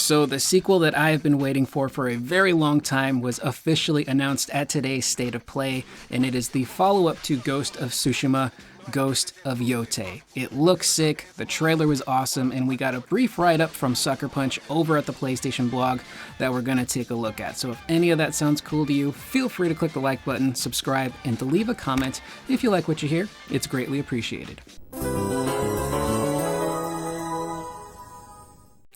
So the sequel that I have been waiting for a very long time was officially announced at today's State of Play, and it is the follow-up to Ghost of Tsushima, Ghost of Yōtei. It looks sick, the trailer was awesome, and we got a brief write-up from Sucker Punch over at the PlayStation blog that we're going to take a look at. So if any of that sounds cool to you, feel free to click the like button, subscribe, and to leave a comment if you like what you hear. It's greatly appreciated.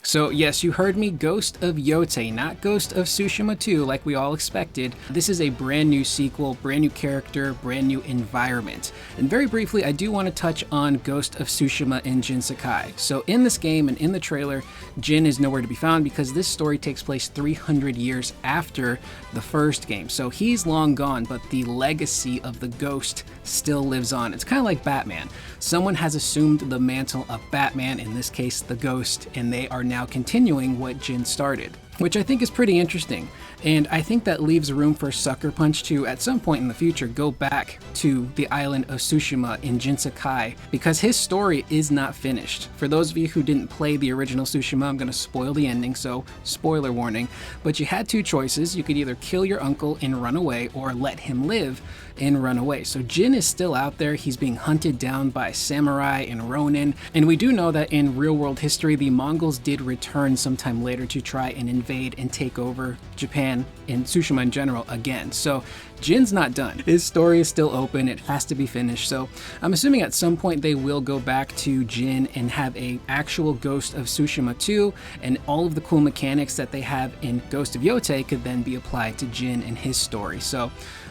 So yes, you heard me, Ghost of Yōtei, not Ghost of Tsushima 2 like we all expected. This is a brand new sequel, brand new character, brand new environment. And very briefly, I do want to touch on Ghost of Tsushima and Jin Sakai. So in this game and in the trailer, Jin is nowhere to be found because this story takes place 300 years after the first game. So he's long gone, but the legacy of the ghost still lives on. It's kind of like Batman. Someone has assumed the mantle of Batman, in this case the ghost, and they are now continuing what Jin started, which I think is pretty interesting. And I think that leaves room for Sucker Punch to, at some point in the future, go back to the island of Tsushima in Jin Sakai, because his story is not finished. For those of you who didn't play the original Tsushima, I'm going to spoil the ending, so spoiler warning. But you had two choices. You could either kill your uncle and run away, or let him live and run away. So Jin is still out there. He's being hunted down by samurai and ronin. And we do know that in real-world history, the Mongols did return sometime later to try and invade and take over Japan and Tsushima in general again. So Jin's not done. His story is still open. It has to be finished. So I'm assuming at some point they will go back to Jin and have a actual Ghost of Tsushima 2, and all of the cool mechanics that they have in Ghost of Yōtei could then be applied to Jin and his story. So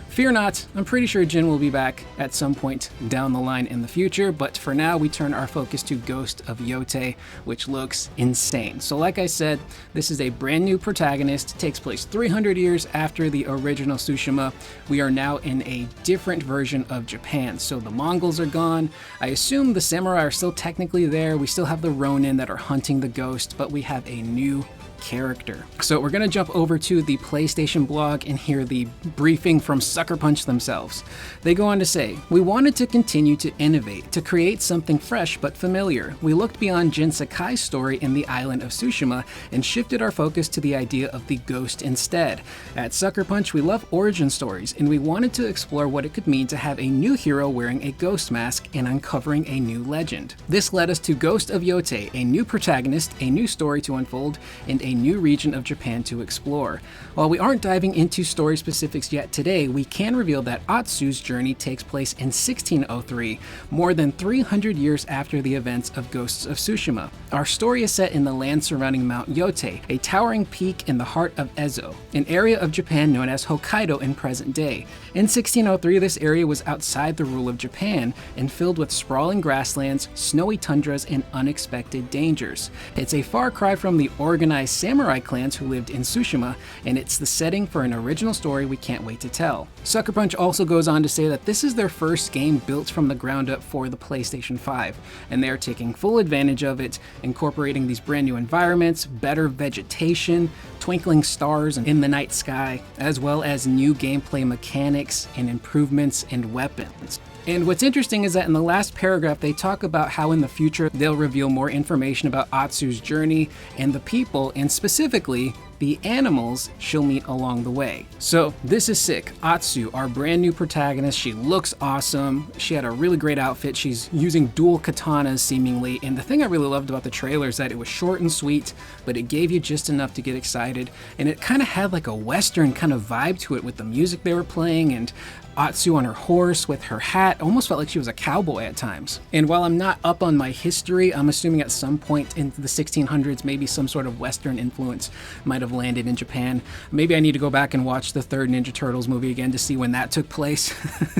fear not, I'm pretty sure Jin will be back at some point down the line in the future, but for now we turn our focus to Ghost of Yōtei, which looks insane. So like I said, this is a brand new protagonist. It takes place 300 years after the original Tsushima. We are now in a different version of Japan. So the Mongols are gone. I assume the samurai are still technically there. We still have the ronin that are hunting the ghost, but we have a new character. So we're going to jump over to the PlayStation blog and hear the briefing from Sucker Punch themselves. They go on to say, "We wanted to continue to innovate, to create something fresh but familiar. We looked beyond Jin Sakai's story in the island of Tsushima and shifted our focus to the idea of the ghost instead. At Sucker Punch, we love origin stories, and we wanted to explore what it could mean to have a new hero wearing a ghost mask and uncovering a new legend. This led us to Ghost of Yōtei, a new protagonist, a new story to unfold, and a new region of Japan to explore. While we aren't diving into story specifics yet today, we can reveal that Atsu's journey takes place in 1603, more than 300 years after the events of Ghosts of Tsushima. Our story is set in the land surrounding Mount Ytei, a towering peak in the heart of Ezo, an area of Japan known as Hokkaido in present day. In 1603, this area was outside the rule of Japan and filled with sprawling grasslands, snowy tundras, and unexpected dangers. It's a far cry from the organized samurai clans who lived in Tsushima, and it's the setting for an original story we can't wait to tell." Sucker Punch also goes on to say that this is their first game built from the ground up for the PlayStation 5, and they are taking full advantage of it, incorporating these brand new environments, better vegetation, twinkling stars in the night sky, as well as new gameplay mechanics and improvements and weapons. And what's interesting is that in the last paragraph, they talk about how in the future they'll reveal more information about Atsu's journey and the people, and specifically the animals she'll meet along the way. So this is sick. Atsu, our brand new protagonist, she looks awesome. She had a really great outfit. She's using dual katanas seemingly. And the thing I really loved about the trailer is that it was short and sweet, but it gave you just enough to get excited. And it kind of had like a Western kind of vibe to it with the music they were playing, and Atsu on her horse with her hat. Almost felt like she was a cowboy at times. And while I'm not up on my history, I'm assuming at some point in the 1600s, maybe some sort of Western influence might have landed in Japan. Maybe I need to go back and watch the third Ninja Turtles movie again to see when that took place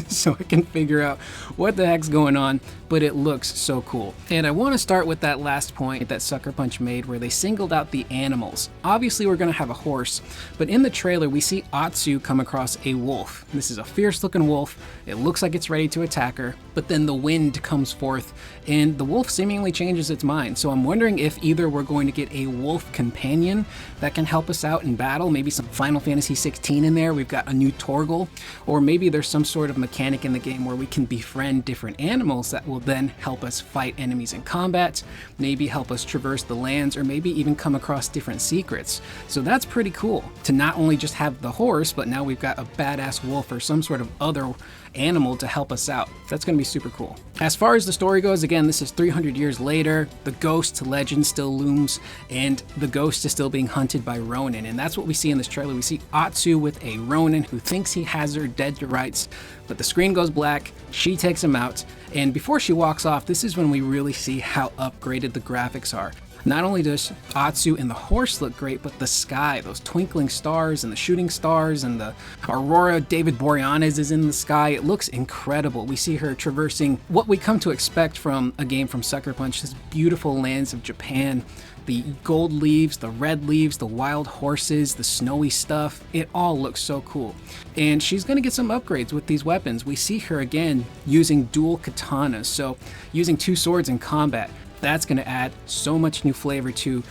so I can figure out what the heck's going on, but it looks so cool. And I want to start with that last point that Sucker Punch made where they singled out the animals. Obviously we're going to have a horse, but in the trailer we see Atsu come across a wolf. This is a fierce looking wolf. It looks like it's ready to attack her, but then the wind comes forth and the wolf seemingly changes its mind. So I'm wondering if either we're going to get a wolf companion that can help help us out in battle. Maybe some Final Fantasy 16 in there. We've got a new Torgal, or maybe there's some sort of mechanic in the game where we can befriend different animals that will then help us fight enemies in combat, maybe help us traverse the lands, or maybe even come across different secrets. So that's pretty cool to not only just have the horse, but now we've got a badass wolf or some sort of other animal to help us out. That's going to be super cool. As far as the story goes, again, this is 300 years later. The ghost legend still looms, and the ghost is still being hunted by Ronin, and that's what we see in this trailer. We see Atsu with a Ronin who thinks he has her dead to rights, but the screen goes black, she takes him out, and before she walks off, this is when we really see how upgraded the graphics are. Not only does Atsu and the horse look great, but the sky, those twinkling stars and the shooting stars and the aurora David Boreanaz is in the sky. It looks incredible. We see her traversing what we come to expect from a game from Sucker Punch, this beautiful lands of Japan. The gold leaves, the red leaves, the wild horses, the snowy stuff, it all looks so cool. And she's going to get some upgrades with these weapons. We see her again using dual katanas, so using two swords in combat. That's going to add so much new flavor to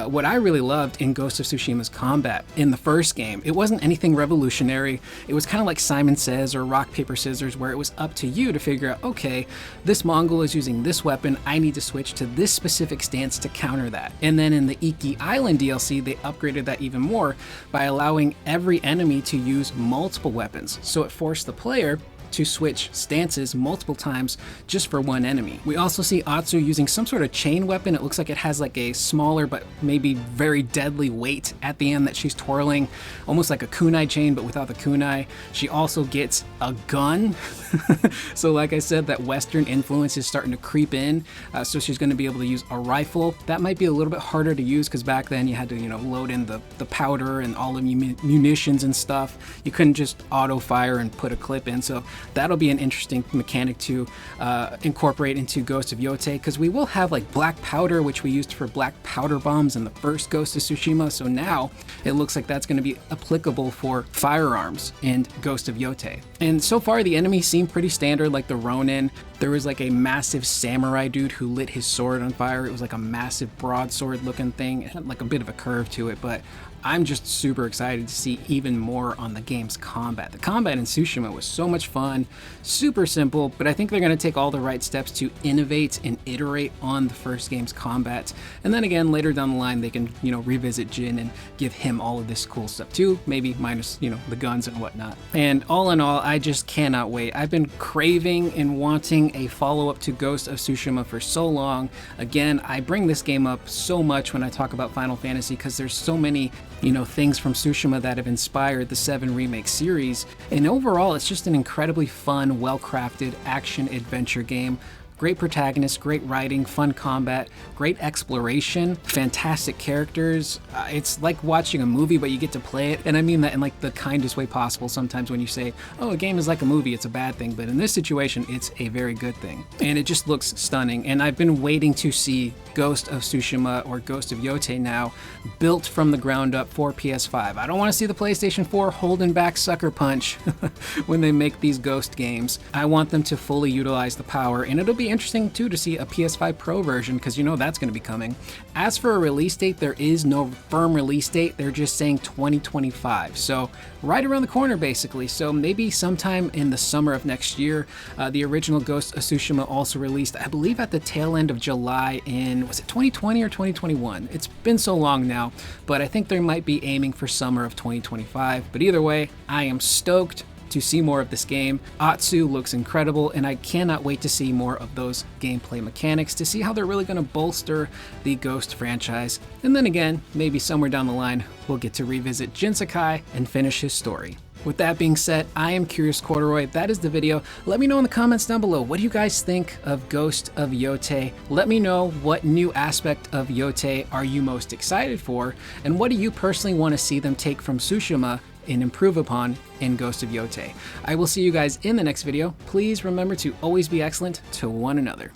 what I really loved in Ghost of Tsushima's combat in the first game. It wasn't anything revolutionary. It was kind of like Simon Says or Rock, Paper, Scissors, where it was up to you to figure out, okay, this Mongol is using this weapon, I need to switch to this specific stance to counter that. And then in the Iki Island DLC, they upgraded that even more by allowing every enemy to use multiple weapons. So it forced the player to switch stances multiple times just for one enemy. We also see Atsu using some sort of chain weapon. It looks like it has like a smaller but maybe very deadly weight at the end that she's twirling, almost like a kunai chain but without the kunai. She also gets a gun. So like I said, that Western influence is starting to creep in. So she's going to be able to use a rifle. That might be a little bit harder to use because back then you had to, load in the powder and all the munitions and stuff. You couldn't just auto fire and put a clip in. So that'll be an interesting mechanic to incorporate into Ghost of Yōtei, because we will have like black powder, which we used for black powder bombs in the first Ghost of Tsushima. So now it looks like that's going to be applicable for firearms in Ghost of Yōtei. And so far the enemies seem pretty standard, like the Ronin. There was like a massive samurai dude who lit his sword on fire. It was like a massive broadsword looking thing. It had like a bit of a curve to it, but I'm just super excited to see even more on the game's combat. The combat in Tsushima was so much fun, super simple, but I think they're going to take all the right steps to innovate and iterate on the first game's combat. And then again, later down the line, they can, revisit Jin and give him all of this cool stuff too, maybe minus, the guns and whatnot. And all in all, I just cannot wait. I've been craving and wanting a follow-up to Ghost of Tsushima for so long. Again, I bring this game up so much when I talk about Final Fantasy because there's so many things from Tsushima that have inspired the 7 Remake series. And overall, it's just an incredibly fun, well-crafted action-adventure game. Great protagonist, great writing, fun combat, great exploration, fantastic characters. It's like watching a movie, but you get to play it. And I mean that in like the kindest way possible. Sometimes when you say, oh, a game is like a movie, it's a bad thing. But in this situation, it's a very good thing. And it just looks stunning. And I've been waiting to see Ghost of Tsushima or Ghost of Yōtei now built from the ground up for PS5. I don't want to see the PlayStation 4 holding back Sucker Punch when they make these Ghost games. I want them to fully utilize the power, and it'll be interesting too to see a PS5 Pro version because that's going to be coming. As for a release date, there is no firm release date. They're just saying 2025, so right around the corner basically. So maybe sometime in the summer of next year. The original Ghost of Tsushima also released, I believe, at the tail end of July in, was it 2020 or 2021? It's been so long now, but I think they might be aiming for summer of 2025. But either way, I am stoked to see more of this game. Atsu looks incredible, and I cannot wait to see more of those gameplay mechanics to see how they're really going to bolster the Ghost franchise. And then again, maybe somewhere down the line, we'll get to revisit Jin Sakai and finish his story. With that being said, I am Curious Corduroy. That is the video. Let me know in the comments down below, what do you guys think of Ghost of Yōtei? Let me know what new aspect of Yōtei are you most excited for, and what do you personally want to see them take from Tsushima and improve upon in Ghost of Yōtei. I will see you guys in the next video. Please remember to always be excellent to one another.